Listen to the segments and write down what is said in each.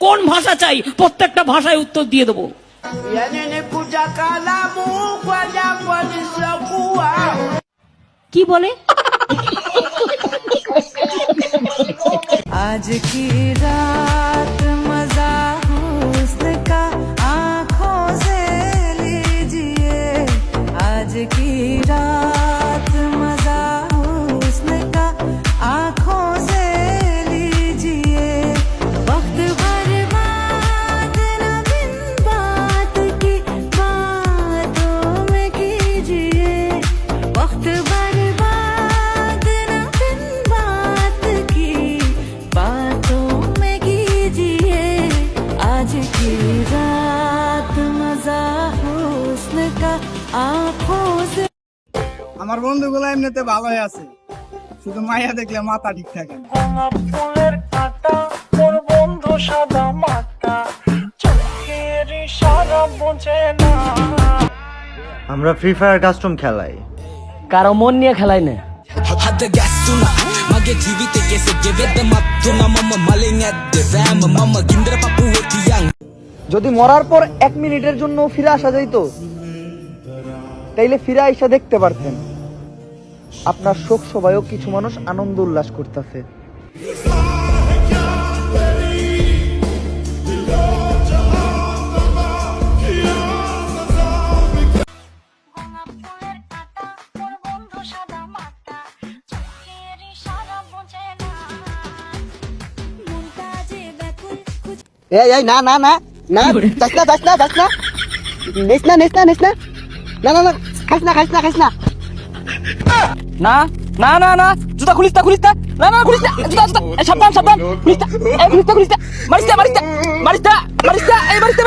কোন ভাষা চাই প্রত্যেকটা ভাষায় উত্তর দিয়ে দেবো। কি বলে? आज की रात मजा हुस्न का आँखों से लीजिए आज की रात मजा हुस्न का आँखों से लीजिए वक्त बर्बाद न बिन बात की बातों में कीजिए वक्त बर्बाद न बिन बात की बातों में कीजिए आज की रात मजा हुस्न का आँखों से। আমার বন্ধুগুলো এমনিতে ভালোই আছে, শুধু মাইয়া দেখলে মাথা ঠিক থাকে না। ফুলের কাটা তোর বন্ধু সাদা মাটা চোখের ইশারা বোঝে না। আমরা ফ্রি ফায়ার কাস্টম খেলাই, কারো মন নিয়ে খেলাই না। যদি মরার পর 1 মিনিটের জন্য ফিরে আসা যাইতো তাইলে ফিরে আইসা দেখতে পারতেন আপনার শোক সভায়ও কিছু মানুষ আনন্দ উল্লাস করতেছে। এই না না না না যাস না যাস না যাস না নিস না নিস না নিস না না না না খাইস না খাইস না খাইস না না না না না জুতা খুলিস না খুলিস না না না খুলিস না জুতা জুতা সাবধান সাবধান খুলিস না এই খুলিস না খুলিস না মারিস না মারিস না মারিস না মারিস না এই মারিস না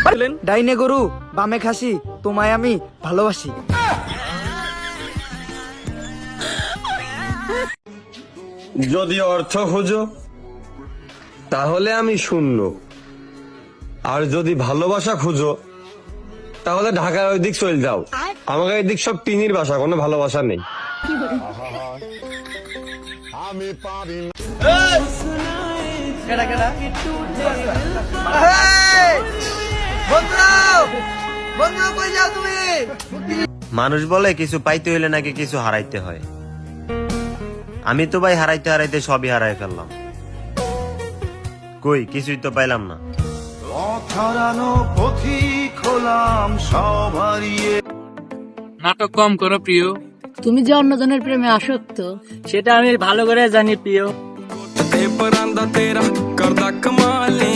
বলেন। ডাইনে গরু বামে খাসি তোমায় আমি ভালোবাসি। যদি অর্থ খোঁজো তাহলে আমি শূন্য, আর যদি ভালোবাসা খুঁজো তাহলে ঢাকার ওই দিক চলে যাও। আমাকে এই দিক সব টিনির বাসা, কোনো ভালোবাসা নেই। মানুষ বলে কিছু পাইতে হইলে নাকি কিছু হারাইতে হয়। আমি তো ভাই হারাইতে হারাইতে সবই হারাই ফেললাম, কই কিছুই তো পাইলাম না। নাটক কম করো প্রিয়, তুমি যে অন্যজনের প্রেমে আসক্ত সেটা আমি ভালো করে জানি প্রিয়। ते परांदा तेरा करदा कमाले